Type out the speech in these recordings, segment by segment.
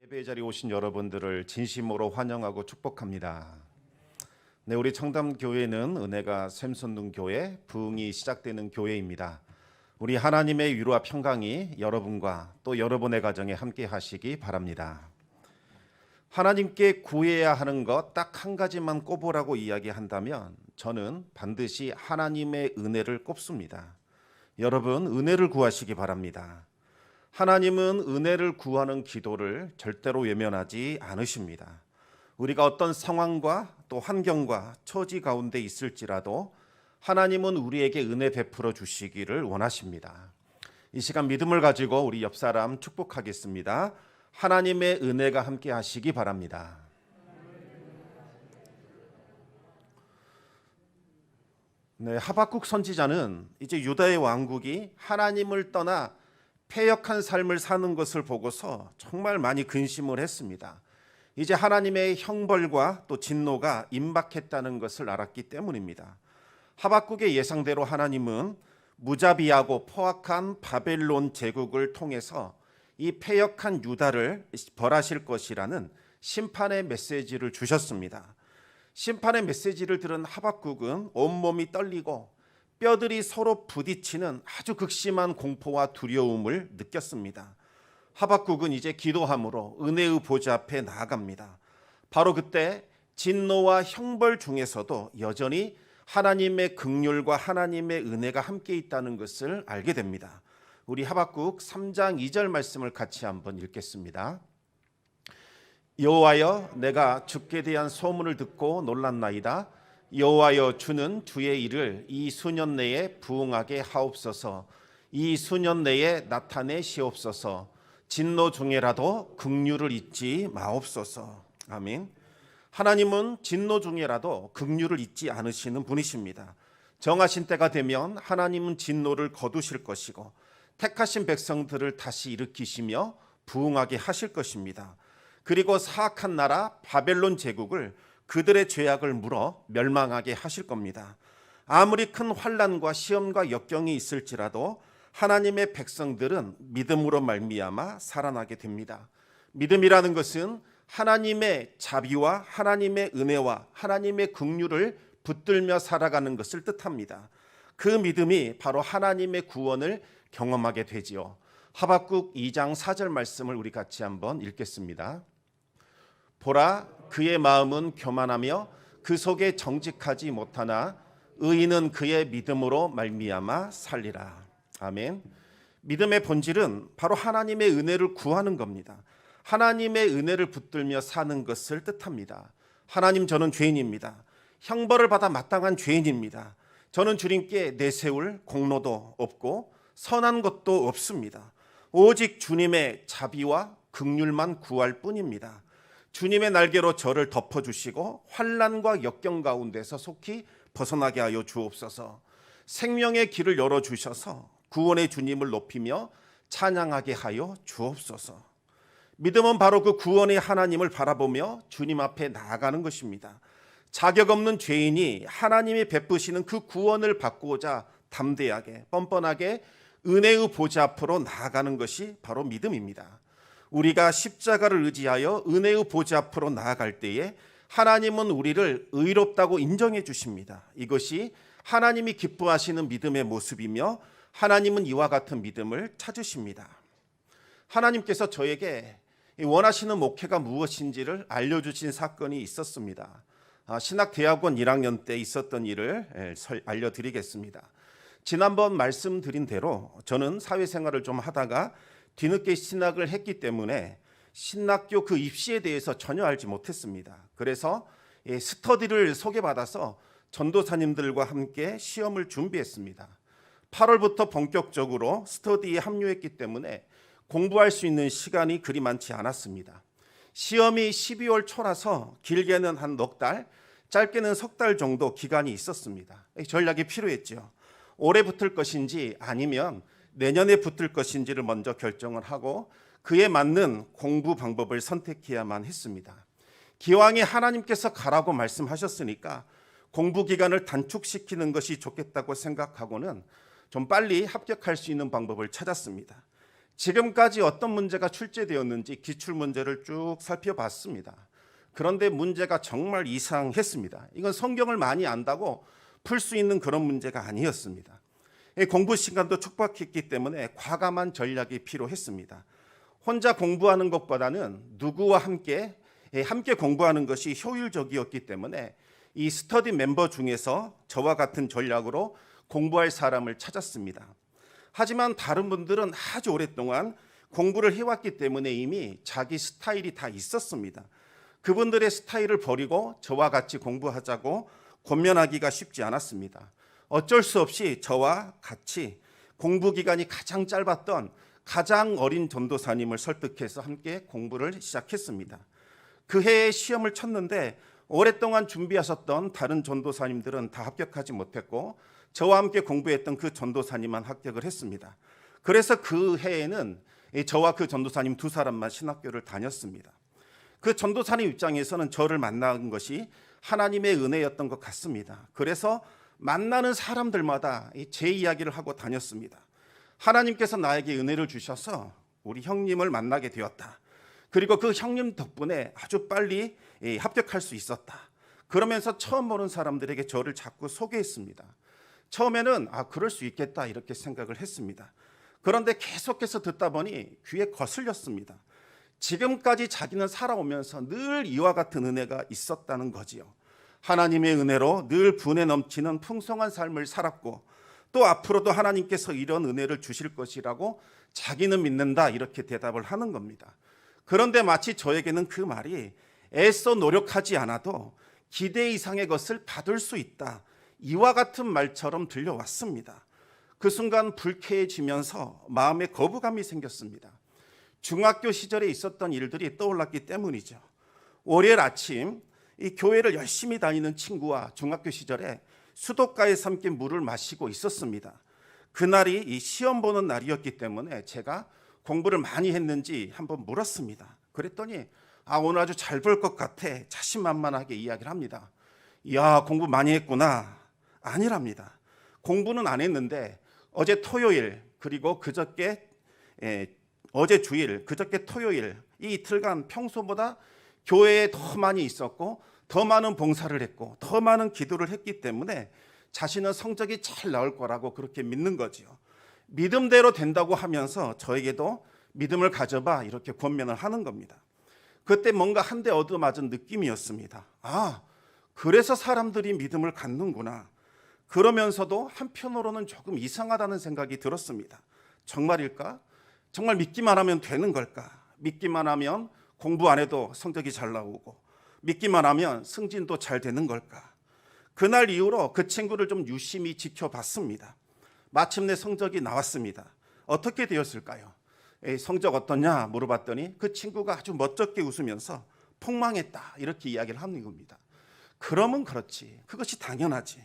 예배 자리에 오신 여러분들을 진심으로 환영하고 축복합니다. 네, 우리 청담교회는 은혜가 샘솟는 교회, 부흥이 시작되는 교회입니다. 우리 하나님의 위로와 평강이 여러분과 또 여러분의 가정에 함께 하시기 바랍니다. 하나님께 구해야 하는 것 딱 한 가지만 꼽으라고 이야기한다면 저는 반드시 하나님의 은혜를 꼽습니다. 여러분, 은혜를 구하시기 바랍니다. 하나님은 은혜를 구하는 기도를 절대로 외면하지 않으십니다. 우리가 어떤 상황과 또 환경과 처지 가운데 있을지라도 하나님은 우리에게 은혜 베풀어 주시기를 원하십니다. 이 시간 믿음을 가지고 우리 옆 사람 축복하겠습니다. 하나님의 은혜가 함께 하시기 바랍니다. 네, 하박국 선지자는 이제 유다의 왕국이 하나님을 떠나 패역한 삶을 사는 것을 보고서 정말 많이 근심을 했습니다. 이제 하나님의 형벌과 또 진노가 임박했다는 것을 알았기 때문입니다. 하박국의 예상대로 하나님은 무자비하고 포악한 바벨론 제국을 통해서 이 패역한 유다를 벌하실 것이라는 심판의 메시지를 주셨습니다. 심판의 메시지를 들은 하박국은 온몸이 떨리고 뼈들이 서로 부딪히는 아주 극심한 공포와 두려움을 느꼈습니다. 하박국은 이제 기도함으로 은혜의 보좌 앞에 나아갑니다. 바로 그때 진노와 형벌 중에서도 여전히 하나님의 긍휼과 하나님의 은혜가 함께 있다는 것을 알게 됩니다. 우리 하박국 3장 2절 말씀을 같이 한번 읽겠습니다. 여호와여, 내가 주께 대한 소문을 듣고 놀랐나이다. 여호와여, 주는 주의 일을 이 수년 내에 부응하게 하옵소서. 이 수년 내에 나타내시옵소서. 진노 중에라도 긍휼을 잊지 마옵소서. 아멘. 하나님은 진노 중에라도 긍휼을 잊지 않으시는 분이십니다. 정하신 때가 되면 하나님은 진노를 거두실 것이고 택하신 백성들을 다시 일으키시며 부응하게 하실 것입니다. 그리고 사악한 나라 바벨론 제국을 그들의 죄악을 물어 멸망하게 하실 겁니다. 아무리 큰 환난과 시험과 역경이 있을지라도 하나님의 백성들은 믿음으로 말미암아 살아나게 됩니다. 믿음이라는 것은 하나님의 자비와 하나님의 은혜와 하나님의 긍휼을 붙들며 살아가는 것을 뜻합니다. 그 믿음이 바로 하나님의 구원을 경험하게 되지요. 하박국 2장 4절 말씀을 우리 같이 한번 읽겠습니다. 보라, 그의 마음은 교만하며 그 속에 정직하지 못하나 의인은 그의 믿음으로 말미암아 살리라. 아멘. 믿음의 본질은 바로 하나님의 은혜를 구하는 겁니다. 하나님의 은혜를 붙들며 사는 것을 뜻합니다. 하나님, 저는 죄인입니다. 형벌을 받아 마땅한 죄인입니다. 저는 주님께 내세울 공로도 없고 선한 것도 없습니다. 오직 주님의 자비와 긍휼만 구할 뿐입니다. 주님의 날개로 저를 덮어주시고 환난과 역경 가운데서 속히 벗어나게 하여 주옵소서. 생명의 길을 열어주셔서 구원의 주님을 높이며 찬양하게 하여 주옵소서. 믿음은 바로 그 구원의 하나님을 바라보며 주님 앞에 나아가는 것입니다. 자격 없는 죄인이 하나님이 베푸시는 그 구원을 받고자 담대하게 뻔뻔하게 은혜의 보좌 앞으로 나아가는 것이 바로 믿음입니다. 우리가 십자가를 의지하여 은혜의 보좌 앞으로 나아갈 때에 하나님은 우리를 의롭다고 인정해 주십니다. 이것이 하나님이 기뻐하시는 믿음의 모습이며 하나님은 이와 같은 믿음을 찾으십니다. 하나님께서 저에게 원하시는 목회가 무엇인지를 알려주신 사건이 있었습니다. 신학대학원 1학년 때 있었던 일을 알려드리겠습니다. 지난번 말씀드린 대로 저는 사회생활을 좀 하다가 뒤늦게 신학을 했기 때문에 신학교 그 입시에 대해서 전혀 알지 못했습니다. 그래서 스터디를 소개받아서 전도사님들과 함께 시험을 준비했습니다. 8월부터 본격적으로 스터디에 합류했기 때문에 공부할 수 있는 시간이 그리 많지 않았습니다. 시험이 12월 초라서 길게는 한 넉 달, 짧게는 석 달 정도 기간이 있었습니다. 전략이 필요했죠. 올해 붙을 것인지 아니면 내년에 붙을 것인지를 먼저 결정을 하고 그에 맞는 공부 방법을 선택해야만 했습니다. 기왕에 하나님께서 가라고 말씀하셨으니까 공부 기간을 단축시키는 것이 좋겠다고 생각하고는 좀 빨리 합격할 수 있는 방법을 찾았습니다. 지금까지 어떤 문제가 출제되었는지 기출문제를 쭉 살펴봤습니다. 그런데 문제가 정말 이상했습니다. 이건 성경을 많이 안다고 풀 수 있는 그런 문제가 아니었습니다. 공부 시간도 촉박했기 때문에 과감한 전략이 필요했습니다. 혼자 공부하는 것보다는 누구와 함께 공부하는 것이 효율적이었기 때문에 이 스터디 멤버 중에서 저와 같은 전략으로 공부할 사람을 찾았습니다. 하지만 다른 분들은 아주 오랫동안 공부를 해왔기 때문에 이미 자기 스타일이 다 있었습니다. 그분들의 스타일을 버리고 저와 같이 공부하자고 권면하기가 쉽지 않았습니다. 어쩔 수 없이 저와 같이 공부 기간이 가장 짧았던 가장 어린 전도사님을 설득해서 함께 공부를 시작했습니다. 그 해에 시험을 쳤는데 오랫동안 준비하셨던 다른 전도사님들은 다 합격하지 못했고 저와 함께 공부했던 그 전도사님만 합격을 했습니다. 그래서 그 해에는 저와 그 전도사님 두 사람만 신학교를 다녔습니다. 그 전도사님 입장에서는 저를 만난 것이 하나님의 은혜였던 것 같습니다. 그래서 만나는 사람들마다 제 이야기를 하고 다녔습니다. 하나님께서 나에게 은혜를 주셔서 우리 형님을 만나게 되었다. 그리고 그 형님 덕분에 아주 빨리 합격할 수 있었다. 그러면서 처음 보는 사람들에게 저를 자꾸 소개했습니다. 처음에는 그럴 수 있겠다 이렇게 생각을 했습니다. 그런데 계속해서 듣다 보니 귀에 거슬렸습니다. 지금까지 자기는 살아오면서 늘 이와 같은 은혜가 있었다는 거지요. 하나님의 은혜로 늘 분에 넘치는 풍성한 삶을 살았고 또 앞으로도 하나님께서 이런 은혜를 주실 것이라고 자기는 믿는다 이렇게 대답을 하는 겁니다. 그런데 마치 저에게는 그 말이 애써 노력하지 않아도 기대 이상의 것을 받을 수 있다. 이와 같은 말처럼 들려왔습니다. 그 순간 불쾌해지면서 마음에 거부감이 생겼습니다. 중학교 시절에 있었던 일들이 떠올랐기 때문이죠. 월요일 아침 이 교회를 열심히 다니는 친구와 중학교 시절에 수도가에서 함께 물을 마시고 있었습니다. 그날이 이 시험 보는 날이었기 때문에 제가 공부를 많이 했는지 한번 물었습니다. 그랬더니 오늘 아주 잘 볼 것 같아 자신만만하게 이야기를 합니다. 이야 공부 많이 했구나. 아니랍니다. 공부는 안 했는데 어제 토요일 그리고 그저께 어제 주일 그저께 토요일 이 이틀간 평소보다 교회에 더 많이 있었고 더 많은 봉사를 했고 더 많은 기도를 했기 때문에 자신은 성적이 잘 나올 거라고 그렇게 믿는 거지요. 믿음대로 된다고 하면서 저에게도 믿음을 가져봐 이렇게 권면을 하는 겁니다. 그때 뭔가 한 대 얻어맞은 느낌이었습니다. 그래서 사람들이 믿음을 갖는구나. 그러면서도 한편으로는 조금 이상하다는 생각이 들었습니다. 정말일까? 정말 믿기만 하면 되는 걸까? 믿기만 하면 공부 안 해도 성적이 잘 나오고 믿기만 하면 승진도 잘 되는 걸까? 그날 이후로 그 친구를 좀 유심히 지켜봤습니다. 마침내 성적이 나왔습니다. 어떻게 되었을까요? 성적 어떠냐 물어봤더니 그 친구가 아주 멋쩍게 웃으면서 폭망했다 이렇게 이야기를 하는 겁니다. 그러면 그렇지. 그것이 당연하지.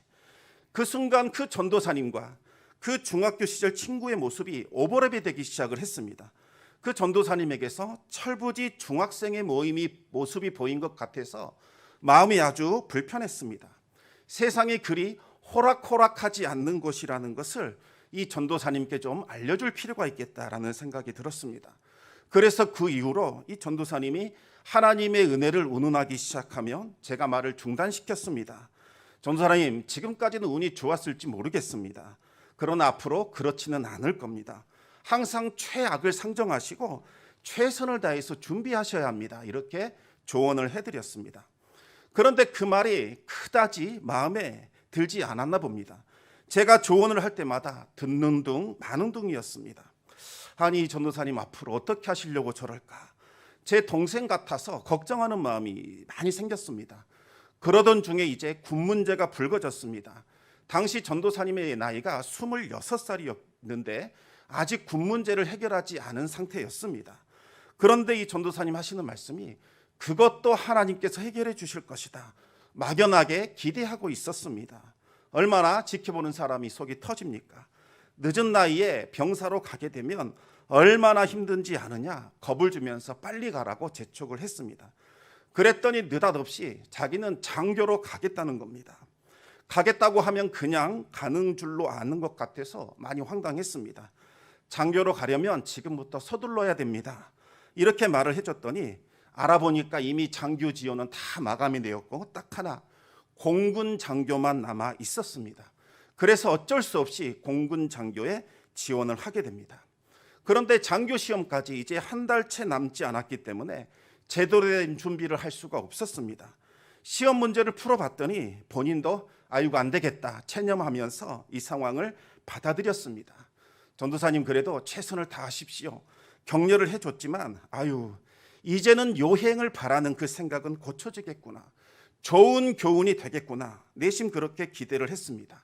그 순간 그 전도사님과 그 중학교 시절 친구의 모습이 오버랩이 되기 시작을 했습니다. 그 전도사님에게서 철부지 중학생의 모습이 보인 것 같아서 마음이 아주 불편했습니다. 세상이 그리 호락호락하지 않는 곳이라는 것을 이 전도사님께 좀 알려줄 필요가 있겠다라는 생각이 들었습니다. 그래서 그 이후로 이 전도사님이 하나님의 은혜를 운운하기 시작하면 제가 말을 중단시켰습니다. 전도사님, 지금까지는 운이 좋았을지 모르겠습니다. 그러나 앞으로 그렇지는 않을 겁니다. 항상 최악을 상정하시고 최선을 다해서 준비하셔야 합니다. 이렇게 조언을 해드렸습니다. 그런데 그 말이 그다지 마음에 들지 않았나 봅니다. 제가 조언을 할 때마다 듣는 둥 마는 둥이었습니다. 아니 전도사님 앞으로 어떻게 하시려고 저럴까? 제 동생 같아서 걱정하는 마음이 많이 생겼습니다. 그러던 중에 이제 군 문제가 불거졌습니다. 당시 전도사님의 나이가 26살이었는데 아직 군 문제를 해결하지 않은 상태였습니다. 그런데 이 전도사님 하시는 말씀이 그것도 하나님께서 해결해 주실 것이다. 막연하게 기대하고 있었습니다. 얼마나 지켜보는 사람이 속이 터집니까? 늦은 나이에 병사로 가게 되면 얼마나 힘든지 아느냐 겁을 주면서 빨리 가라고 재촉을 했습니다. 그랬더니 느닷없이 자기는 장교로 가겠다는 겁니다. 가겠다고 하면 그냥 가는 줄로 아는 것 같아서 많이 황당했습니다. 장교로 가려면 지금부터 서둘러야 됩니다. 이렇게 말을 해줬더니 알아보니까 이미 장교 지원은 다 마감이 되었고 딱 하나 공군 장교만 남아 있었습니다. 그래서 어쩔 수 없이 공군 장교에 지원을 하게 됩니다. 그런데 장교 시험까지 이제 한 달 채 남지 않았기 때문에 제대로 된 준비를 할 수가 없었습니다. 시험 문제를 풀어봤더니 본인도 아이고 안 되겠다 체념하면서 이 상황을 받아들였습니다. 전도사님 그래도 최선을 다하십시오. 격려를 해줬지만 아유 이제는 요행을 바라는 그 생각은 고쳐지겠구나. 좋은 교훈이 되겠구나. 내심 그렇게 기대를 했습니다.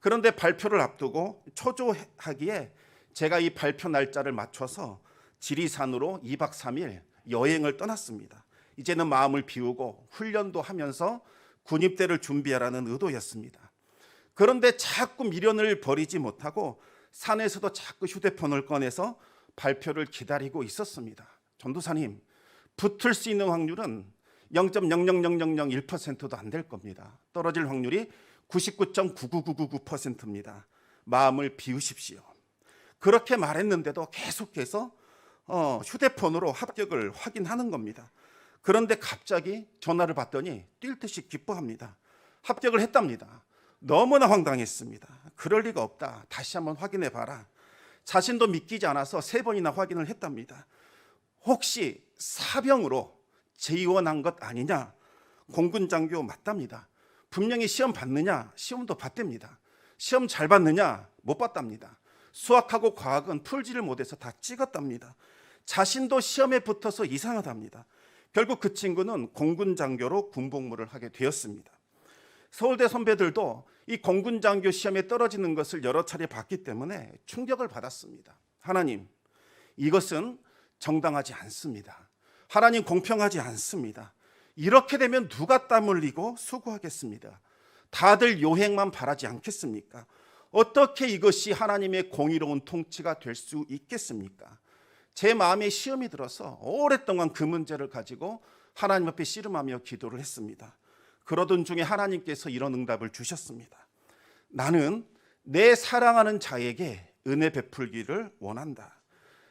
그런데 발표를 앞두고 초조하기에 제가 이 발표 날짜를 맞춰서 지리산으로 2박 3일 여행을 떠났습니다. 이제는 마음을 비우고 훈련도 하면서 군입대를 준비하라는 의도였습니다. 그런데 자꾸 미련을 버리지 못하고 산에서도 자꾸 휴대폰을 꺼내서 발표를 기다리고 있었습니다. 전도사님, 붙을 수 있는 확률은 0.00001%도 안 될 겁니다. 떨어질 확률이 99.99999%입니다. 마음을 비우십시오. 그렇게 말했는데도 계속해서 휴대폰으로 합격을 확인하는 겁니다. 그런데 갑자기 전화를 받더니 뛸 듯이 기뻐합니다. 합격을 했답니다. 너무나 황당했습니다. 그럴 리가 없다. 다시 한번 확인해 봐라. 자신도 믿기지 않아서 3번이나 확인을 했답니다. 혹시 사병으로 지원한 것 아니냐? 공군 장교 맞답니다. 분명히 시험 봤느냐? 시험도 봤답니다. 시험 잘 봤느냐? 못 봤답니다. 수학하고 과학은 풀지를 못해서 다 찍었답니다. 자신도 시험에 붙어서 이상하답니다. 결국 그 친구는 공군 장교로 군복무를 하게 되었습니다. 서울대 선배들도 이 공군 장교 시험에 떨어지는 것을 여러 차례 봤기 때문에 충격을 받았습니다. 하나님, 이것은 정당하지 않습니다. 하나님 공평하지 않습니다. 이렇게 되면 누가 땀 흘리고 수고하겠습니다. 다들 요행만 바라지 않겠습니까? 어떻게 이것이 하나님의 공의로운 통치가 될 수 있겠습니까? 제 마음에 시험이 들어서 오랫동안 그 문제를 가지고 하나님 앞에 씨름하며 기도를 했습니다. 그러던 중에 하나님께서 이런 응답을 주셨습니다. 나는 내 사랑하는 자에게 은혜 베풀기를 원한다.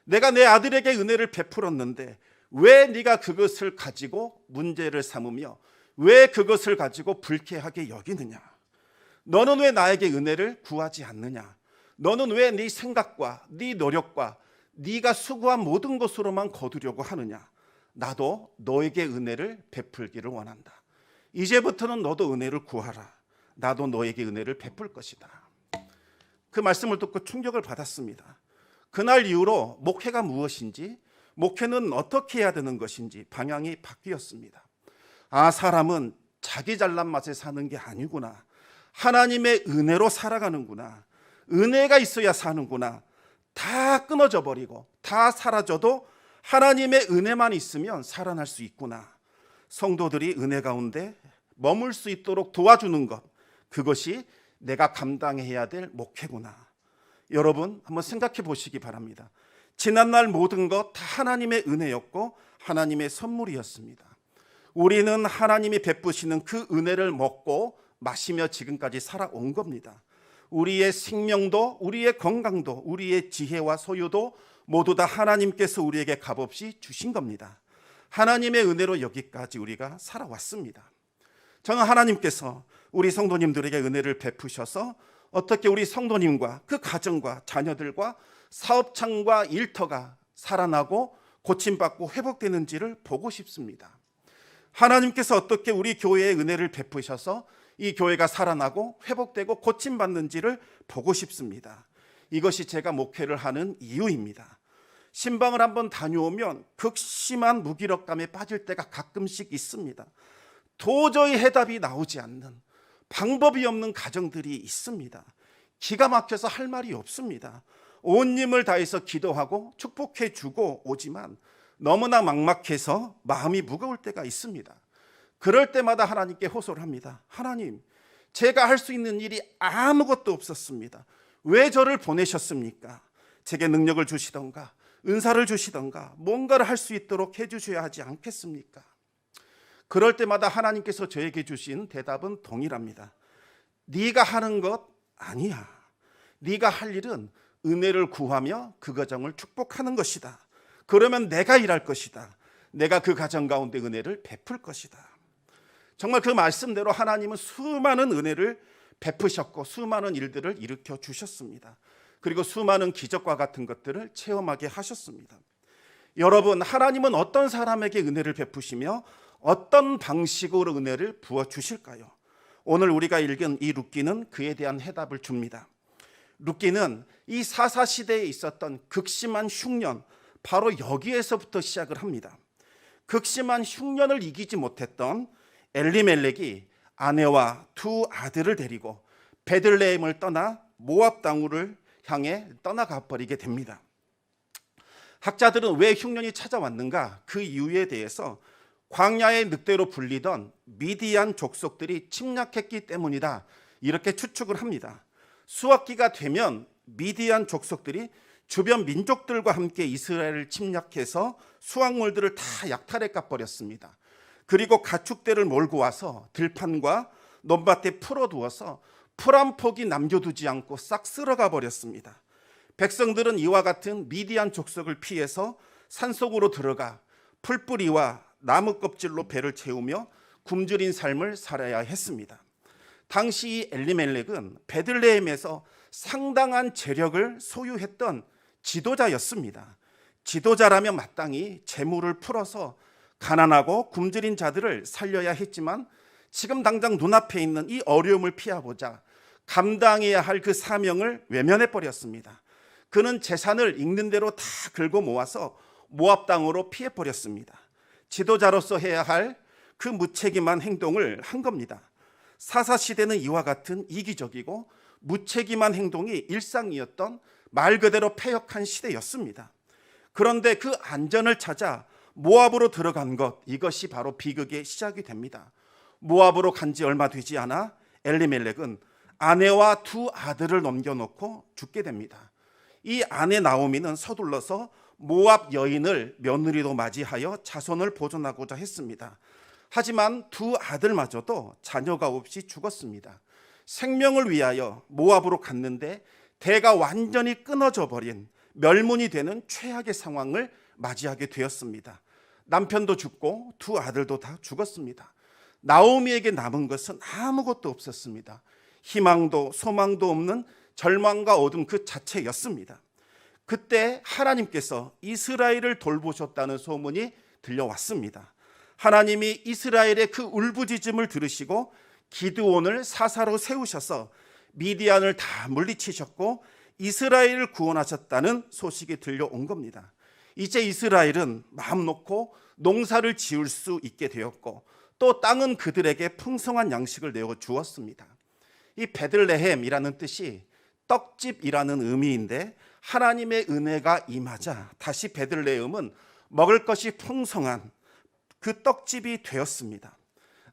내가 내 아들에게 은혜를 베풀었는데 왜 네가 그것을 가지고 문제를 삼으며 왜 그것을 가지고 불쾌하게 여기느냐? 너는 왜 나에게 은혜를 구하지 않느냐? 너는 왜 네 생각과 네 노력과 네가 수고한 모든 것으로만 거두려고 하느냐? 나도 너에게 은혜를 베풀기를 원한다. 이제부터는 너도 은혜를 구하라. 나도 너에게 은혜를 베풀 것이다. 그 말씀을 듣고 충격을 받았습니다. 그날 이후로 목회가 무엇인지, 목회는 어떻게 해야 되는 것인지 방향이 바뀌었습니다. 아, 사람은 자기 잘난 맛에 사는 게 아니구나. 하나님의 은혜로 살아가는구나. 은혜가 있어야 사는구나. 다 끊어져 버리고 다 사라져도 하나님의 은혜만 있으면 살아날 수 있구나. 성도들이 은혜 가운데 머물 수 있도록 도와주는 것, 그것이 내가 감당해야 될 목회구나. 여러분 한번 생각해 보시기 바랍니다. 지난날 모든 것 다 하나님의 은혜였고 하나님의 선물이었습니다. 우리는 하나님이 베푸시는 그 은혜를 먹고 마시며 지금까지 살아온 겁니다. 우리의 생명도 우리의 건강도 우리의 지혜와 소유도 모두 다 하나님께서 우리에게 값없이 주신 겁니다. 하나님의 은혜로 여기까지 우리가 살아왔습니다. 저는 하나님께서 우리 성도님들에게 은혜를 베푸셔서 어떻게 우리 성도님과 그 가정과 자녀들과 사업장과 일터가 살아나고 고침받고 회복되는지를 보고 싶습니다. 하나님께서 어떻게 우리 교회에 은혜를 베푸셔서 이 교회가 살아나고 회복되고 고침받는지를 보고 싶습니다. 이것이 제가 목회를 하는 이유입니다. 신방을 한번 다녀오면 극심한 무기력감에 빠질 때가 가끔씩 있습니다. 도저히 해답이 나오지 않는, 방법이 없는 가정들이 있습니다. 기가 막혀서 할 말이 없습니다. 온 힘을 다해서 기도하고 축복해 주고 오지만 너무나 막막해서 마음이 무거울 때가 있습니다. 그럴 때마다 하나님께 호소를 합니다. 하나님, 제가 할 수 있는 일이 아무것도 없었습니다. 왜 저를 보내셨습니까? 제게 능력을 주시던가 은사를 주시던가 뭔가를 할 수 있도록 해주셔야 하지 않겠습니까? 그럴 때마다 하나님께서 저에게 주신 대답은 동일합니다. 네가 하는 것 아니야. 네가 할 일은 은혜를 구하며 그 가정을 축복하는 것이다. 그러면 내가 일할 것이다. 내가 그 가정 가운데 은혜를 베풀 것이다. 정말 그 말씀대로 하나님은 수많은 은혜를 베푸셨고 수많은 일들을 일으켜 주셨습니다. 그리고 수많은 기적과 같은 것들을 체험하게 하셨습니다. 여러분, 하나님은 어떤 사람에게 은혜를 베푸시며 어떤 방식으로 은혜를 부어 주실까요? 오늘 우리가 읽은 이 룻기는 그에 대한 해답을 줍니다. 룻기는 이 사사시대에 있었던 극심한 흉년, 바로 여기에서부터 시작을 합니다. 극심한 흉년을 이기지 못했던 엘리멜렉이 아내와 두 아들을 데리고 베들레헴을 떠나 모압 땅으로 향해 떠나가 버리게 됩니다. 학자들은 왜 흉년이 찾아왔는가? 그 이유에 대해서 광야의 늑대로 불리던 미디안 족속들이 침략했기 때문이다, 이렇게 추측을 합니다. 수확기가 되면 미디안 족속들이 주변 민족들과 함께 이스라엘을 침략해서 수확물들을 다 약탈해 까버렸습니다. 그리고 가축대를 몰고 와서 들판과 논밭에 풀어두어서 풀 한 폭이 남겨두지 않고 싹 쓸어가 버렸습니다. 백성들은 이와 같은 미디안 족속을 피해서 산속으로 들어가 풀뿌리와 나무 껍질로 배를 채우며 굶주린 삶을 살아야 했습니다. 당시 엘리멜렉은 베들레헴에서 상당한 재력을 소유했던 지도자였습니다. 지도자라면 마땅히 재물을 풀어서 가난하고 굶주린 자들을 살려야 했지만 지금 당장 눈앞에 있는 이 어려움을 피하고자 감당해야 할 그 사명을 외면해 버렸습니다. 그는 재산을 있는 대로 다 긁어 모아서 모압 땅으로 피해 버렸습니다. 지도자로서 해야 할 그 무책임한 행동을 한 겁니다. 사사시대는 이와 같은 이기적이고 무책임한 행동이 일상이었던 말 그대로 패역한 시대였습니다. 그런데 그 안전을 찾아 모압으로 들어간 것, 이것이 바로 비극의 시작이 됩니다. 모압으로 간 지 얼마 되지 않아 엘리멜렉은 아내와 두 아들을 넘겨놓고 죽게 됩니다. 이 아내 나오미는 서둘러서 모압 여인을 며느리로 맞이하여 자손을 보존하고자 했습니다. 하지만 두 아들마저도 자녀가 없이 죽었습니다. 생명을 위하여 모압으로 갔는데 대가 완전히 끊어져 버린 멸문이 되는 최악의 상황을 맞이하게 되었습니다. 남편도 죽고 두 아들도 다 죽었습니다. 나오미에게 남은 것은 아무것도 없었습니다. 희망도 소망도 없는 절망과 어둠 그 자체였습니다. 그때 하나님께서 이스라엘을 돌보셨다는 소문이 들려왔습니다. 하나님이 이스라엘의 그 울부짖음을 들으시고 기드온을 사사로 세우셔서 미디안을 다 물리치셨고 이스라엘을 구원하셨다는 소식이 들려온 겁니다. 이제 이스라엘은 마음 놓고 농사를 지을 수 있게 되었고 또 땅은 그들에게 풍성한 양식을 내어 주었습니다. 이 베들레헴이라는 뜻이 떡집이라는 의미인데 하나님의 은혜가 임하자 다시 베들레헴은 먹을 것이 풍성한 그 떡집이 되었습니다.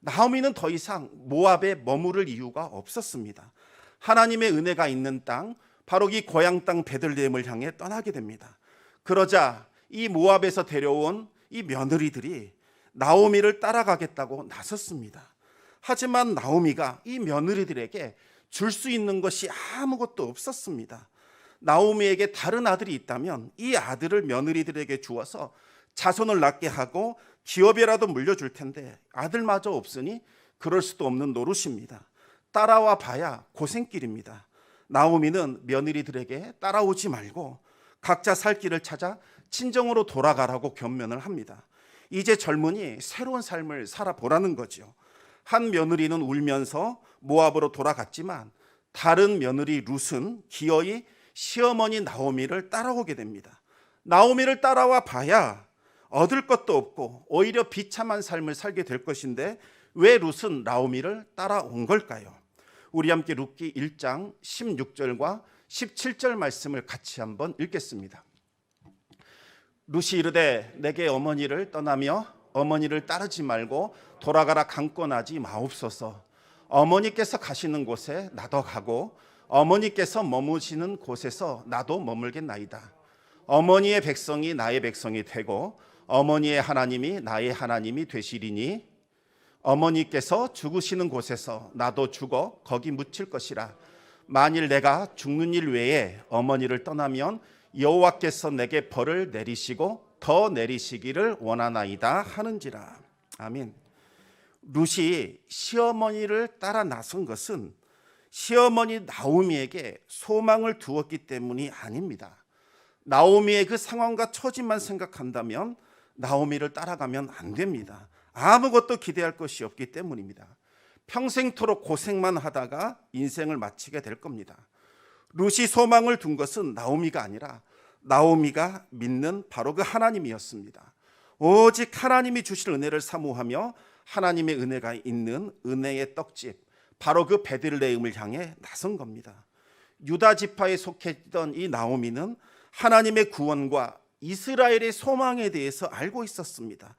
나오미는 더 이상 모압에 머무를 이유가 없었습니다. 하나님의 은혜가 있는 땅, 바로 이 고향 땅 베들레헴을 향해 떠나게 됩니다. 그러자 이 모압에서 데려온 이 며느리들이 나오미를 따라가겠다고 나섰습니다. 하지만 나오미가 이 며느리들에게 줄 수 있는 것이 아무것도 없었습니다. 나오미에게 다른 아들이 있다면 이 아들을 며느리들에게 주어서 자손을 낳게 하고 기업이라도 물려줄 텐데 아들마저 없으니 그럴 수도 없는 노릇입니다. 따라와 봐야 고생길입니다. 나오미는 며느리들에게 따라오지 말고 각자 살 길을 찾아 친정으로 돌아가라고 권면을 합니다. 이제 젊은이 새로운 삶을 살아보라는 거죠. 한 며느리는 울면서 모압으로 돌아갔지만 다른 며느리 룻은 기어이 시어머니 나오미를 따라오게 됩니다. 나오미를 따라와 봐야 얻을 것도 없고 오히려 비참한 삶을 살게 될 것인데 왜 룻은 나오미를 따라온 걸까요? 우리 함께 룻기 1장 16절과 17절 말씀을 같이 한번 읽겠습니다. 룻이 이르되 내게 어머니를 떠나며 어머니를 따르지 말고 돌아가라 강권하지 마옵소서. 어머니께서 가시는 곳에 나도 가고 어머니께서 머무시는 곳에서 나도 머물겠나이다. 어머니의 백성이 나의 백성이 되고 어머니의 하나님이 나의 하나님이 되시리니 어머니께서 죽으시는 곳에서 나도 죽어 거기 묻힐 것이라. 만일 내가 죽는 일 외에 어머니를 떠나면 여호와께서 내게 벌을 내리시고 더 내리시기를 원하나이다 하는지라. 아멘. 룻이 시어머니를 따라 나선 것은 시어머니 나오미에게 소망을 두었기 때문이 아닙니다. 나오미의 그 상황과 처지만 생각한다면 나오미를 따라가면 안 됩니다. 아무것도 기대할 것이 없기 때문입니다. 평생토록 고생만 하다가 인생을 마치게 될 겁니다. 룻이 소망을 둔 것은 나오미가 아니라 나오미가 믿는 바로 그 하나님이었습니다. 오직 하나님이 주실 은혜를 사모하며 하나님의 은혜가 있는 은혜의 떡집, 바로 그 베들레헴을 향해 나선 겁니다. 유다 지파에 속했던 이 나오미는 하나님의 구원과 이스라엘의 소망에 대해서 알고 있었습니다.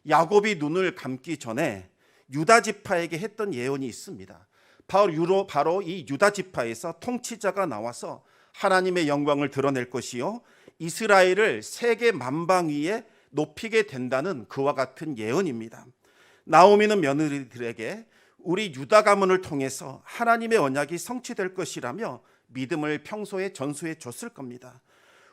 야곱이 눈을 감기 전에 유다 지파에게 했던 예언이 있습니다. 바로 이 유다 지파에서 통치자가 나와서 하나님의 영광을 드러낼 것이요 이스라엘을 세계 만방 위에 높이게 된다는 그와 같은 예언입니다. 나오미는 며느리들에게 우리 유다 가문을 통해서 하나님의 언약이 성취될 것이라며 믿음을 평소에 전수해 줬을 겁니다.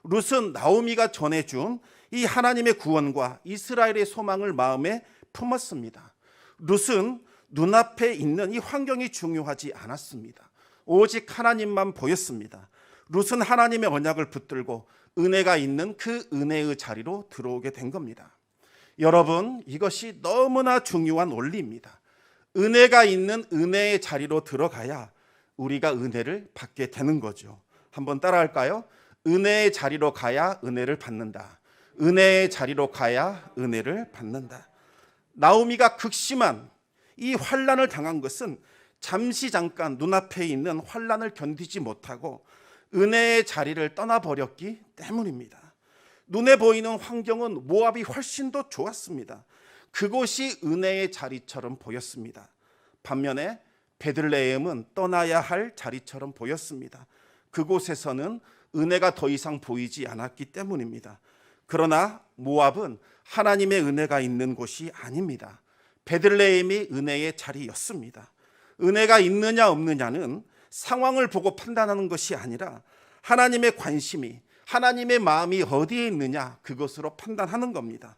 룻은 나오미가 전해준 이 하나님의 구원과 이스라엘의 소망을 마음에 품었습니다. 룻은 눈앞에 있는 이 환경이 중요하지 않았습니다. 오직 하나님만 보였습니다. 룻은 하나님의 언약을 붙들고 은혜가 있는 그 은혜의 자리로 들어오게 된 겁니다. 여러분, 이것이 너무나 중요한 원리입니다. 은혜가 있는 은혜의 자리로 들어가야 우리가 은혜를 받게 되는 거죠. 한번 따라할까요? 은혜의 자리로 가야 은혜를 받는다. 은혜의 자리로 가야 은혜를 받는다. 나오미가 극심한 이 환난을 당한 것은 잠깐 눈앞에 있는 환난을 견디지 못하고 은혜의 자리를 떠나버렸기 때문입니다. 눈에 보이는 환경은 모압이 훨씬 더 좋았습니다. 그곳이 은혜의 자리처럼 보였습니다. 반면에 베들레헴은 떠나야 할 자리처럼 보였습니다. 그곳에서는 은혜가 더 이상 보이지 않았기 때문입니다. 그러나 모압은 하나님의 은혜가 있는 곳이 아닙니다. 베들레헴이 은혜의 자리였습니다. 은혜가 있느냐 없느냐는 상황을 보고 판단하는 것이 아니라 하나님의 관심이, 하나님의 마음이 어디에 있느냐, 그것으로 판단하는 겁니다.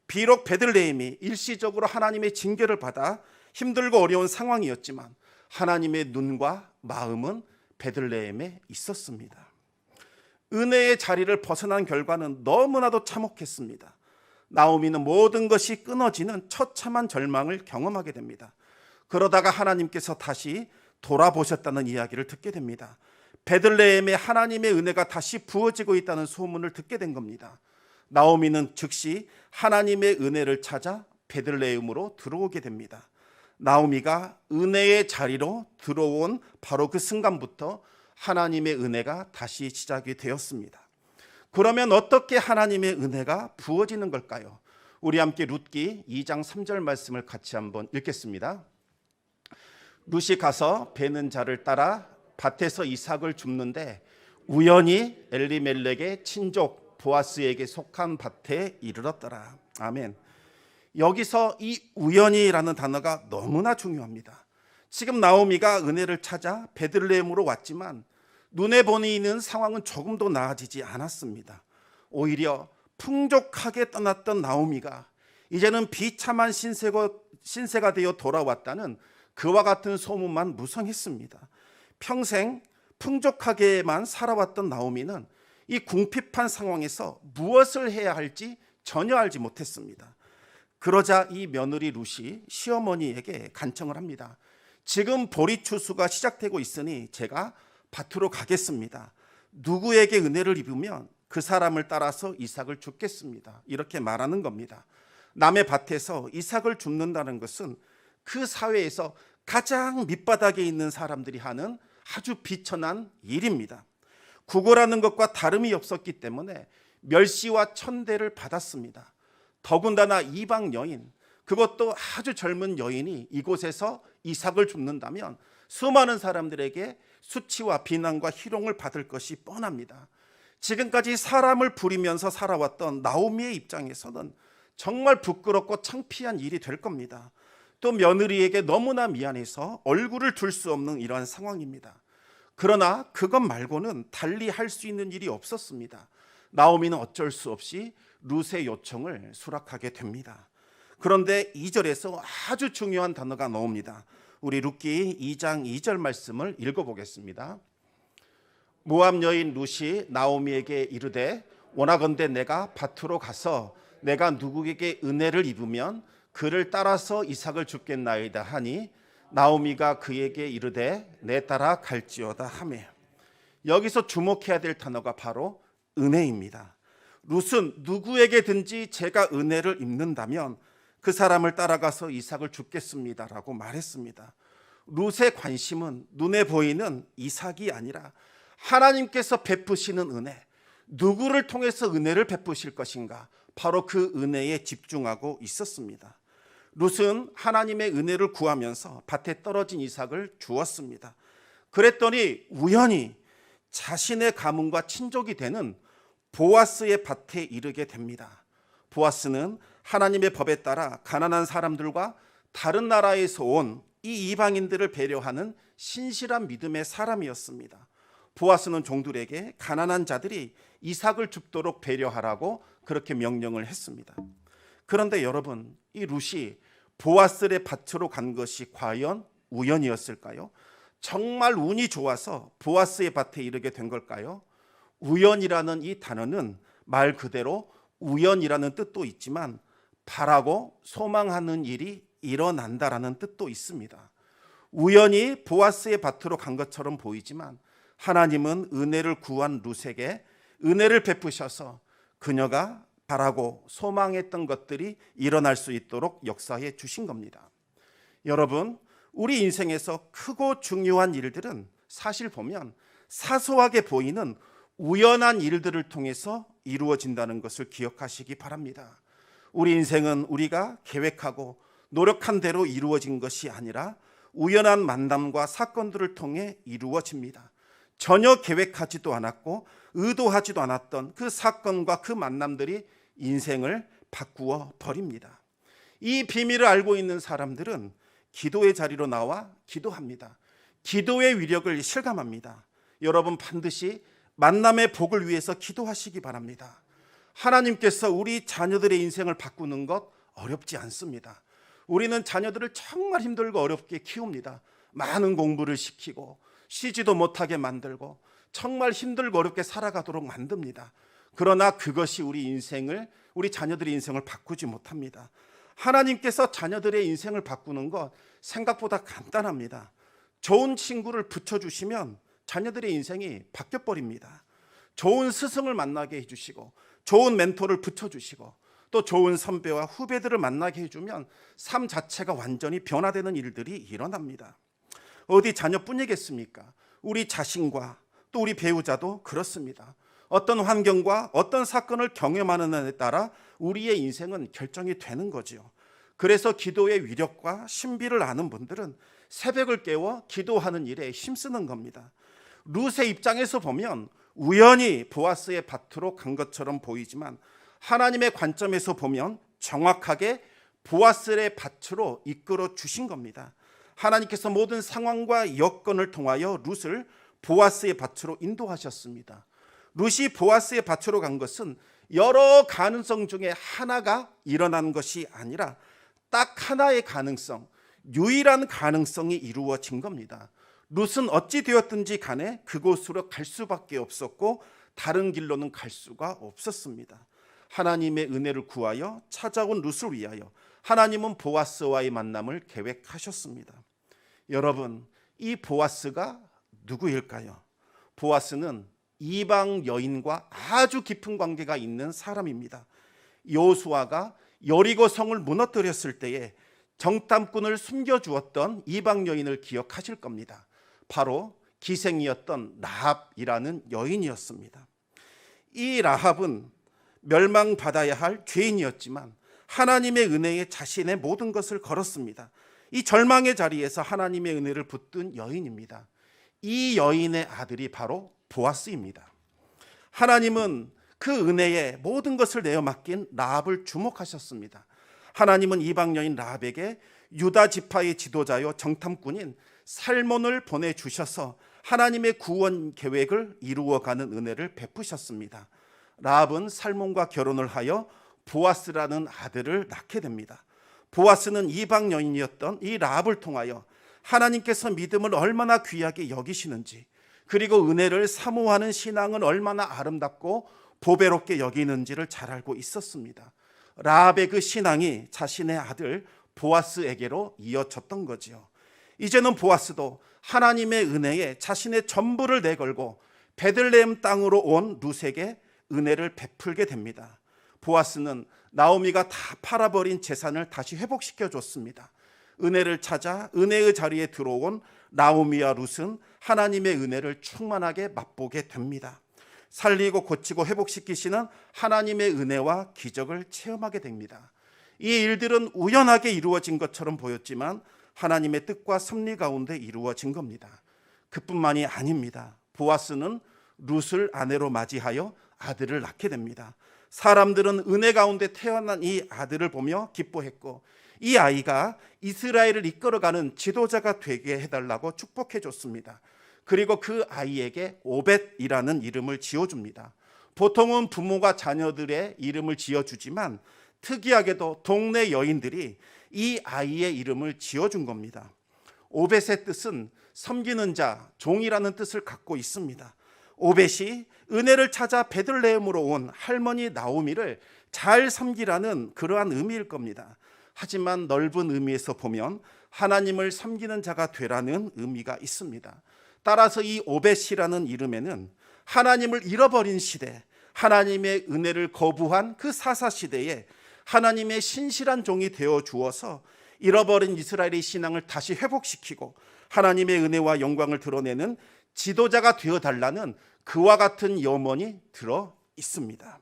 비록 베들레헴이 일시적으로 하나님의 징계를 받아 힘들고 어려운 상황이었지만 하나님의 눈과 마음은 베들레헴에 있었습니다. 은혜의 자리를 벗어난 결과는 너무나도 참혹했습니다. 나오미는 모든 것이 끊어지는 처참한 절망을 경험하게 됩니다. 그러다가 하나님께서 다시 돌아보셨다는 이야기를 듣게 됩니다. 베들레헴에 하나님의 은혜가 다시 부어지고 있다는 소문을 듣게 된 겁니다. 나오미는 즉시 하나님의 은혜를 찾아 베들레헴으로 들어오게 됩니다. 나오미가 은혜의 자리로 들어온 바로 그 순간부터 하나님의 은혜가 다시 시작이 되었습니다. 그러면 어떻게 하나님의 은혜가 부어지는 걸까요? 우리 함께 룻기 2장 3절 말씀을 같이 한번 읽겠습니다. 룻이 가서 베는 자를 따라 밭에서 이삭을 줍는데 우연히 엘리멜렉의 친족 보아스에게 속한 밭에 이르렀더라. 아멘. 여기서 이 우연이라는 단어가 너무나 중요합니다. 지금 나오미가 은혜를 찾아 베들레헴으로 왔지만 눈에 보이는 상황은 조금도 나아지지 않았습니다. 오히려 풍족하게 떠났던 나오미가 이제는 비참한 신세가 되어 돌아왔다는 그와 같은 소문만 무성했습니다. 평생 풍족하게만 살아왔던 나오미는 이 궁핍한 상황에서 무엇을 해야 할지 전혀 알지 못했습니다. 그러자 이 며느리 룻이 시어머니에게 간청을 합니다. 지금 보리 추수가 시작되고 있으니 제가 밭으로 가겠습니다. 누구에게 은혜를 입으면 그 사람을 따라서 이삭을 줍겠습니다. 이렇게 말하는 겁니다. 남의 밭에서 이삭을 줍는다는 것은 그 사회에서 가장 밑바닥에 있는 사람들이 하는 아주 비천한 일입니다. 구걸하는 것과 다름이 없었기 때문에 멸시와 천대를 받았습니다. 더군다나 이방 여인, 그것도 아주 젊은 여인이 이곳에서 이삭을 줍는다면 수많은 사람들에게 수치와 비난과 희롱을 받을 것이 뻔합니다. 지금까지 사람을 부리면서 살아왔던 나오미의 입장에서는 정말 부끄럽고 창피한 일이 될 겁니다. 또 며느리에게 너무나 미안해서 얼굴을 둘 수 없는 이러한 상황입니다. 그러나 그것 말고는 달리 할 수 있는 일이 없었습니다. 나오미는 어쩔 수 없이 룻의 요청을 수락하게 됩니다. 그런데 2절에서 아주 중요한 단어가 나옵니다. 우리 룻기 2장 2절 말씀을 읽어보겠습니다. 모압 여인 룻이 나오미에게 이르되 원하건대 내가 밭으로 가서 내가 누구에게 은혜를 입으면 그를 따라서 이삭을 줍겠나이다 하니 나오미가 그에게 이르되 내 따라 갈지어다 하매. 여기서 주목해야 될 단어가 바로 은혜입니다. 룻은 누구에게든지 제가 은혜를 입는다면 그 사람을 따라가서 이삭을 줍겠습니다라고 말했습니다. 룻의 관심은 눈에 보이는 이삭이 아니라 하나님께서 베푸시는 은혜, 누구를 통해서 은혜를 베푸실 것인가, 바로 그 은혜에 집중하고 있었습니다. 룻은 하나님의 은혜를 구하면서 밭에 떨어진 이삭을 주었습니다. 그랬더니 우연히 자신의 가문과 친족이 되는 보아스의 밭에 이르게 됩니다. 보아스는 하나님의 법에 따라 가난한 사람들과 다른 나라에서 온 이 이방인들을 배려하는 신실한 믿음의 사람이었습니다. 보아스는 종들에게 가난한 자들이 이삭을 줍도록 배려하라고 그렇게 명령을 했습니다. 그런데 여러분, 이 룻이 보아스의 밭으로 간 것이 과연 우연이었을까요? 정말 운이 좋아서 보아스의 밭에 이르게 된 걸까요? 우연이라는 이 단어는 말 그대로 우연이라는 뜻도 있지만 바라고 소망하는 일이 일어난다라는 뜻도 있습니다. 우연히 보아스의 밭으로 간 것처럼 보이지만 하나님은 은혜를 구한 룻에게 은혜를 베푸셔서 그녀가 바라고 소망했던 것들이 일어날 수 있도록 역사해 주신 겁니다. 여러분, 우리 인생에서 크고 중요한 일들은 사실 보면 사소하게 보이는 우연한 일들을 통해서 이루어진다는 것을 기억하시기 바랍니다. 우리 인생은 우리가 계획하고 노력한 대로 이루어진 것이 아니라 우연한 만남과 사건들을 통해 이루어집니다. 전혀 계획하지도 않았고 의도하지도 않았던 그 사건과 그 만남들이 인생을 바꾸어 버립니다. 이 비밀을 알고 있는 사람들은 기도의 자리로 나와 기도합니다. 기도의 위력을 실감합니다. 여러분 반드시 만남의 복을 위해서 기도하시기 바랍니다. 하나님께서 우리 자녀들의 인생을 바꾸는 것 어렵지 않습니다. 우리는 자녀들을 정말 힘들고 어렵게 키웁니다. 많은 공부를 시키고 쉬지도 못하게 만들고 정말 힘들고 어렵게 살아가도록 만듭니다. 그러나 그것이 우리 자녀들의 인생을 바꾸지 못합니다. 하나님께서 자녀들의 인생을 바꾸는 것 생각보다 간단합니다. 좋은 친구를 붙여주시면 자녀들의 인생이 바뀌어버립니다. 좋은 스승을 만나게 해주시고 좋은 멘토를 붙여주시고 또 좋은 선배와 후배들을 만나게 해주면 삶 자체가 완전히 변화되는 일들이 일어납니다. 어디 자녀뿐이겠습니까? 우리 자신과 또 우리 배우자도 그렇습니다. 어떤 환경과 어떤 사건을 경험하는 데에 따라 우리의 인생은 결정이 되는 거죠. 그래서 기도의 위력과 신비를 아는 분들은 새벽을 깨워 기도하는 일에 힘쓰는 겁니다. 룻의 입장에서 보면 우연히 보아스의 밭으로 간 것처럼 보이지만 하나님의 관점에서 보면 정확하게 보아스의 밭으로 이끌어 주신 겁니다. 하나님께서 모든 상황과 여건을 통하여 룻을 보아스의 밭으로 인도하셨습니다. 룻이 보아스의 밭으로 간 것은 여러 가능성 중에 하나가 일어난 것이 아니라 딱 하나의 가능성, 유일한 가능성이 이루어진 겁니다. 룻은 어찌 되었든지 간에 그곳으로 갈 수밖에 없었고 다른 길로는 갈 수가 없었습니다. 하나님의 은혜를 구하여 찾아온 룻을 위하여 하나님은 보아스와의 만남을 계획하셨습니다. 여러분, 이 보아스가 누구일까요? 보아스는 이방 여인과 아주 깊은 관계가 있는 사람입니다. 여호수아가 여리고 성을 무너뜨렸을 때에 정탐꾼을 숨겨주었던 이방 여인을 기억하실 겁니다. 바로 기생이었던 라합이라는 여인이었습니다. 이 라합은 멸망받아야 할 죄인이었지만 하나님의 은혜에 자신의 모든 것을 걸었습니다. 이 절망의 자리에서 하나님의 은혜를 붙든 여인입니다. 이 여인의 아들이 바로 보아스입니다. 하나님은 그 은혜에 모든 것을 내어 맡긴 라합을 주목하셨습니다. 하나님은 이방 여인 라합에게 유다 지파의 지도자요 정탐꾼인 살몬을 보내주셔서 하나님의 구원 계획을 이루어가는 은혜를 베푸셨습니다. 라합은 살몬과 결혼을 하여 보아스라는 아들을 낳게 됩니다. 보아스는 이방 여인이었던 이 라합을 통하여 하나님께서 믿음을 얼마나 귀하게 여기시는지, 그리고 은혜를 사모하는 신앙은 얼마나 아름답고 보배롭게 여기는지를 잘 알고 있었습니다. 라합의 그 신앙이 자신의 아들 보아스에게로 이어졌던 거지요. 이제는 보아스도 하나님의 은혜에 자신의 전부를 내걸고 베들레헴 땅으로 온 룻에게 은혜를 베풀게 됩니다. 보아스는 나오미가 다 팔아버린 재산을 다시 회복시켜 줬습니다. 은혜를 찾아 은혜의 자리에 들어온 나오미와 룻은 하나님의 은혜를 충만하게 맛보게 됩니다. 살리고 고치고 회복시키시는 하나님의 은혜와 기적을 체험하게 됩니다. 이 일들은 우연하게 이루어진 것처럼 보였지만 하나님의 뜻과 섭리 가운데 이루어진 겁니다. 그뿐만이 아닙니다. 보아스는 룻을 아내로 맞이하여 아들을 낳게 됩니다. 사람들은 은혜 가운데 태어난 이 아들을 보며 기뻐했고, 이 아이가 이스라엘을 이끌어가는 지도자가 되게 해달라고 축복해 줬습니다. 그리고 그 아이에게 오벳이라는 이름을 지어줍니다. 보통은 부모가 자녀들의 이름을 지어주지만 특이하게도 동네 여인들이 이 아이의 이름을 지어준 겁니다. 오벳의 뜻은 섬기는 자, 종이라는 뜻을 갖고 있습니다. 오벳이 은혜를 찾아 베들레헴으로 온 할머니 나오미를 잘 섬기라는 그러한 의미일 겁니다. 하지만 넓은 의미에서 보면 하나님을 섬기는 자가 되라는 의미가 있습니다. 따라서 이 오벳이라는 이름에는 하나님을 잃어버린 시대, 하나님의 은혜를 거부한 그 사사시대에 하나님의 신실한 종이 되어 주어서 잃어버린 이스라엘의 신앙을 다시 회복시키고 하나님의 은혜와 영광을 드러내는 지도자가 되어달라는 그와 같은 염원이 들어 있습니다.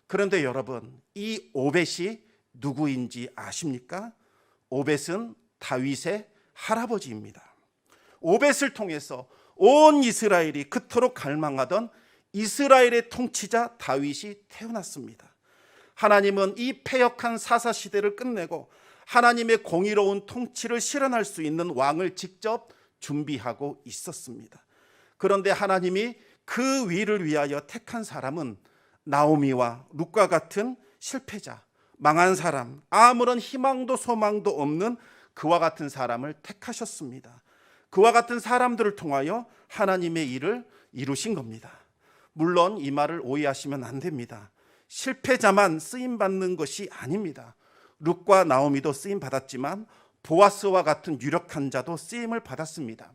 그런데 여러분, 이 오벳이 누구인지 아십니까? 오벳은 다윗의 할아버지입니다. 오벳을 통해서 온 이스라엘이 그토록 갈망하던 이스라엘의 통치자 다윗이 태어났습니다. 하나님은 이 패역한 사사시대를 끝내고 하나님의 공의로운 통치를 실현할 수 있는 왕을 직접 준비하고 있었습니다. 그런데 하나님이 그 위를 위하여 택한 사람은 나오미와 룻과 같은 실패자, 망한 사람, 아무런 희망도 소망도 없는 그와 같은 사람을 택하셨습니다. 그와 같은 사람들을 통하여 하나님의 일을 이루신 겁니다. 물론 이 말을 오해하시면 안 됩니다. 실패자만 쓰임받는 것이 아닙니다. 룻과 나오미도 쓰임받았지만 보아스와 같은 유력한 자도 쓰임을 받았습니다.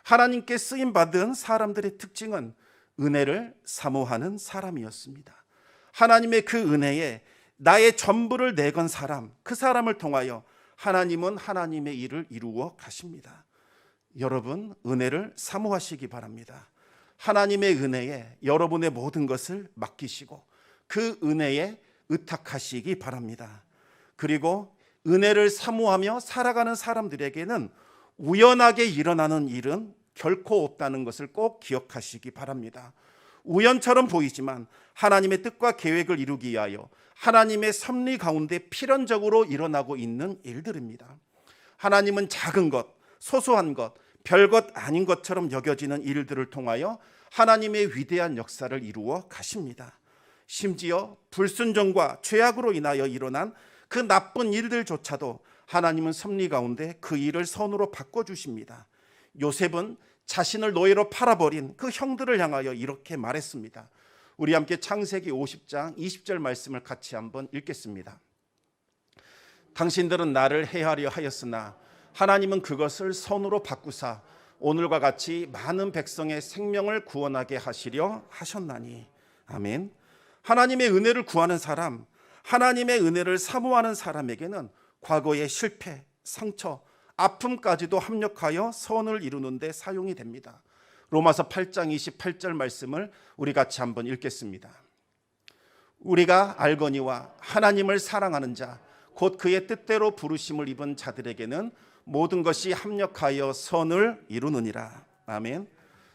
하나님께 쓰임받은 사람들의 특징은 은혜를 사모하는 사람이었습니다. 하나님의 그 은혜에 나의 전부를 내건 사람, 그 사람을 통하여 하나님은 하나님의 일을 이루어 가십니다. 여러분, 은혜를 사모하시기 바랍니다. 하나님의 은혜에 여러분의 모든 것을 맡기시고 그 은혜에 의탁하시기 바랍니다. 그리고 은혜를 사모하며 살아가는 사람들에게는 우연하게 일어나는 일은 결코 없다는 것을 꼭 기억하시기 바랍니다. 우연처럼 보이지만 하나님의 뜻과 계획을 이루기 위하여 하나님의 섭리 가운데 필연적으로 일어나고 있는 일들입니다. 하나님은 작은 것, 소소한 것, 별것 아닌 것처럼 여겨지는 일들을 통하여 하나님의 위대한 역사를 이루어 가십니다. 심지어 불순종과 죄악으로 인하여 일어난 그 나쁜 일들조차도 하나님은 섭리 가운데 그 일을 선으로 바꿔주십니다. 요셉은 자신을 노예로 팔아버린 그 형들을 향하여 이렇게 말했습니다. 우리 함께 창세기 50장 20절 말씀을 같이 한번 읽겠습니다. 당신들은 나를 해하려 하였으나 하나님은 그것을 선으로 바꾸사 오늘과 같이 많은 백성의 생명을 구원하게 하시려 하셨나니. 아멘. 하나님의 은혜를 구하는 사람, 하나님의 은혜를 사모하는 사람에게는 과거의 실패, 상처, 아픔까지도 합력하여 선을 이루는 데 사용이 됩니다. 로마서 8장 28절 말씀을 우리 같이 한번 읽겠습니다. 우리가 알거니와 하나님을 사랑하는 자, 곧 그의 뜻대로 부르심을 입은 자들에게는 모든 것이 합력하여 선을 이루느니라. 아멘.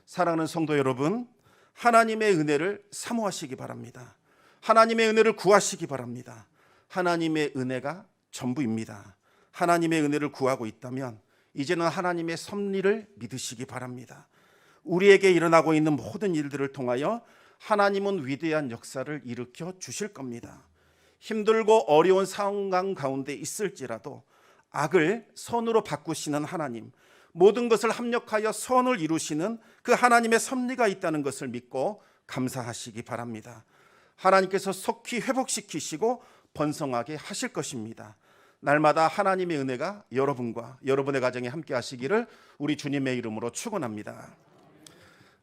사랑하는 성도 여러분, 하나님의 은혜를 사모하시기 바랍니다. 하나님의 은혜를 구하시기 바랍니다. 하나님의 은혜가 전부입니다. 하나님의 은혜를 구하고 있다면 이제는 하나님의 섭리를 믿으시기 바랍니다. 우리에게 일어나고 있는 모든 일들을 통하여 하나님은 위대한 역사를 일으켜 주실 겁니다. 힘들고 어려운 상황 가운데 있을지라도 악을 선으로 바꾸시는 하나님, 모든 것을 합력하여 선을 이루시는 그 하나님의 섭리가 있다는 것을 믿고 감사하시기 바랍니다. 하나님께서 속히 회복시키시고 번성하게 하실 것입니다. 날마다 하나님의 은혜가 여러분과 여러분의 가정에 함께 하시기를 우리 주님의 이름으로 축원합니다.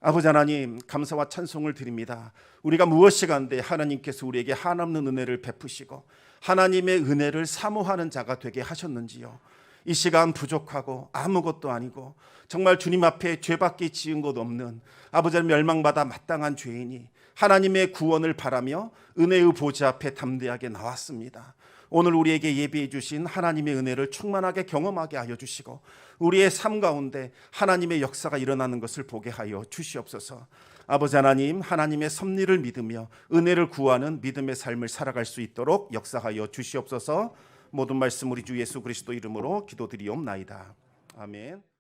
아버지 하나님, 감사와 찬송을 드립니다. 우리가 무엇이 간데 하나님께서 우리에게 한없는 은혜를 베푸시고 하나님의 은혜를 사모하는 자가 되게 하셨는지요. 이 시간 부족하고 아무것도 아니고 정말 주님 앞에 죄밖에 지은 것 없는 아버지 멸망받아 마땅한 죄인이 하나님의 구원을 바라며 은혜의 보좌 앞에 담대하게 나왔습니다. 오늘 우리에게 예비해 주신 하나님의 은혜를 충만하게 경험하게 하여 주시고 우리의 삶 가운데 하나님의 역사가 일어나는 것을 보게 하여 주시옵소서. 아버지 하나님, 하나님의 섭리를 믿으며 은혜를 구하는 믿음의 삶을 살아갈 수 있도록 역사하여 주시옵소서. 모든 말씀 우리 주 예수 그리스도 이름으로 기도드리옵나이다. 아멘.